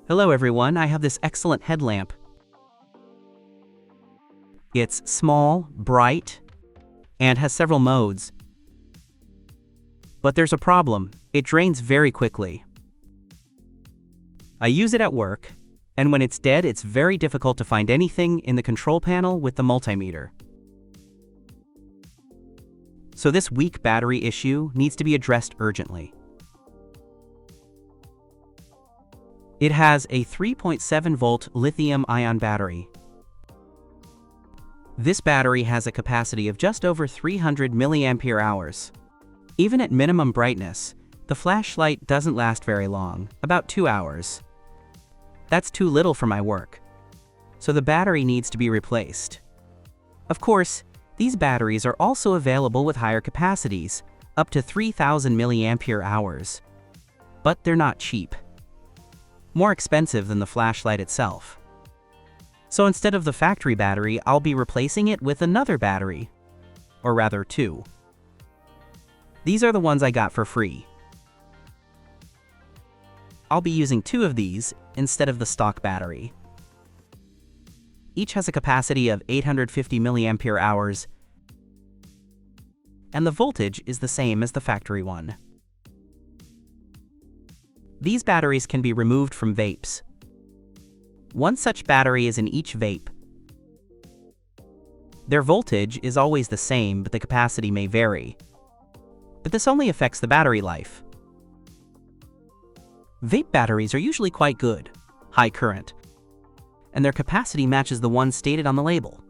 Hello everyone, I have this excellent headlamp. It's small, bright, and has several modes. But there's a problem. It drains very quickly. I use it at work, and when it's dead, it's very difficult to find anything in the control panel with the multimeter. So this weak battery issue needs to be addressed urgently. It has a 3.7-volt lithium-ion battery. This battery has a capacity of just over 300 mAh. Even at minimum brightness, the flashlight doesn't last very long, about 2 hours. That's too little for my work, so the battery needs to be replaced. Of course, these batteries are also available with higher capacities, up to 3,000 mAh, but they're not cheap. More expensive than the flashlight itself. So instead of the factory battery, I'll be replacing it with another battery, or rather two. These are the ones I got for free. I'll be using two of these instead of the stock battery. Each has a capacity of 850 mAh, and the voltage is the same as the factory one. These batteries can be removed from vapes. One such battery is in each vape. Their voltage is always the same, but the capacity may vary. But this only affects the battery life. Vape batteries are usually quite good, high current, and their capacity matches the one stated on the label.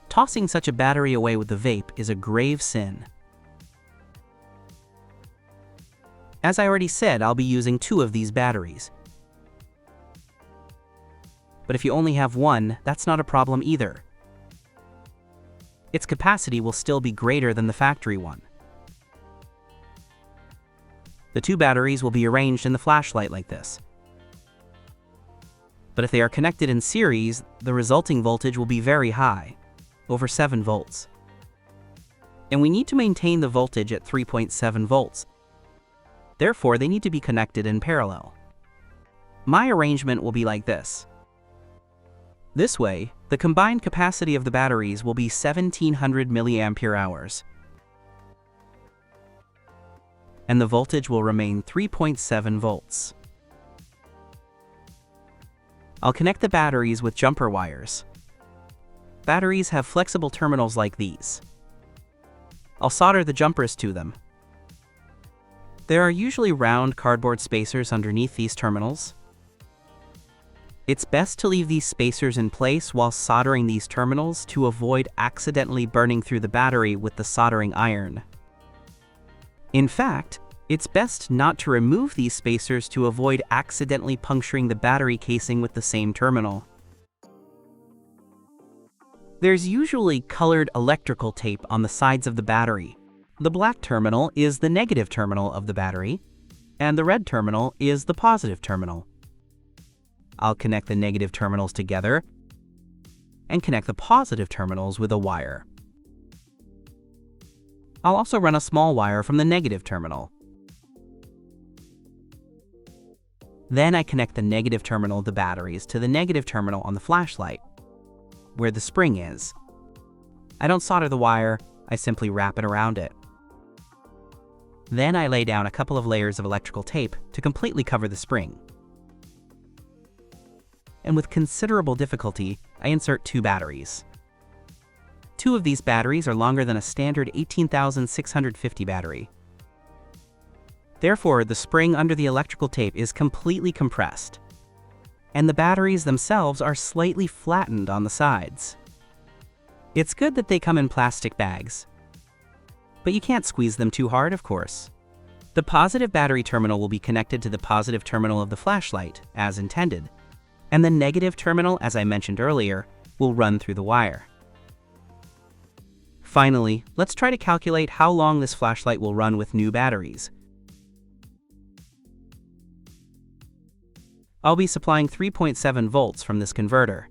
Tossing such a battery away with the vape is a grave sin. As I already said, I'll be using two of these batteries. But if you only have one, that's not a problem either. Its capacity will still be greater than the factory one. The two batteries will be arranged in the flashlight like this. But if they are connected in series, the resulting voltage will be very high, over 7 volts. And we need to maintain the voltage at 3.7 volts. Therefore, they need to be connected in parallel. My arrangement will be like this. This way, the combined capacity of the batteries will be 1700 mAh. And the voltage will remain 3.7 volts. I'll connect the batteries with jumper wires. Batteries have flexible terminals like these. I'll solder the jumpers to them. There are usually round cardboard spacers underneath these terminals. It's best to leave these spacers in place while soldering these terminals to avoid accidentally burning through the battery with the soldering iron. In fact, it's best not to remove these spacers to avoid accidentally puncturing the battery casing with the same terminal. There's usually colored electrical tape on the sides of the battery. The black terminal is the negative terminal of the battery, and the red terminal is the positive terminal. I'll connect the negative terminals together and connect the positive terminals with a wire. I'll also run a small wire from the negative terminal. Then I connect the negative terminal of the batteries to the negative terminal on the flashlight, where the spring is. I don't solder the wire, I simply wrap it around it. Then I lay down a couple of layers of electrical tape to completely cover the spring. And with considerable difficulty, I insert two batteries. Two of these batteries are longer than a standard 18,650 battery. Therefore, the spring under the electrical tape is completely compressed, and the batteries themselves are slightly flattened on the sides. It's good that they come in plastic bags, but you can't squeeze them too hard, of course. The positive battery terminal will be connected to the positive terminal of the flashlight, as intended, and the negative terminal, as I mentioned earlier, will run through the wire. Finally, let's try to calculate how long this flashlight will run with new batteries. I'll be supplying 3.7 volts from this converter.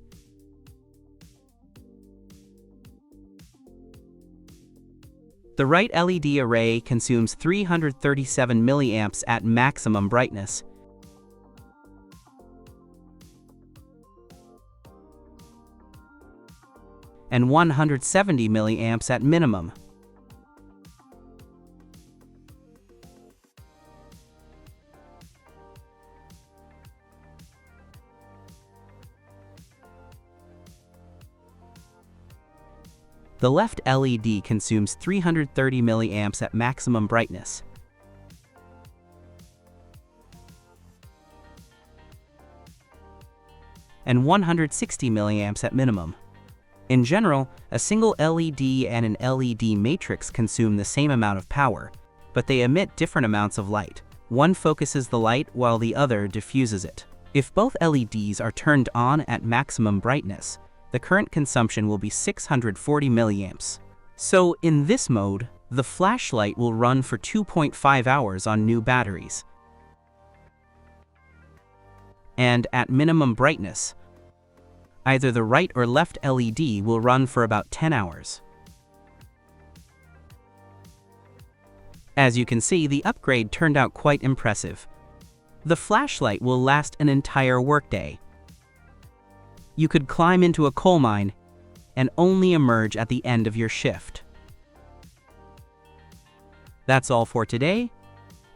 The right LED array consumes 337 milliamps at maximum brightness, and 170 milliamps at minimum. The left LED consumes 330 milliamps at maximum brightness, and 160 milliamps at minimum. In general, a single LED and an LED matrix consume the same amount of power, but they emit different amounts of light. One focuses the light while the other diffuses it. If both LEDs are turned on at maximum brightness, the current consumption will be 640 milliamps. So in this mode, the flashlight will run for 2.5 hours on new batteries. And at minimum brightness, either the right or left LED will run for about 10 hours. As you can see, the upgrade turned out quite impressive. The flashlight will last an entire workday. You could climb into a coal mine and only emerge at the end of your shift. That's all for today.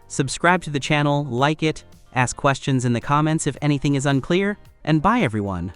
Subscribe to the channel, like it, ask questions in the comments if anything is unclear, and bye everyone.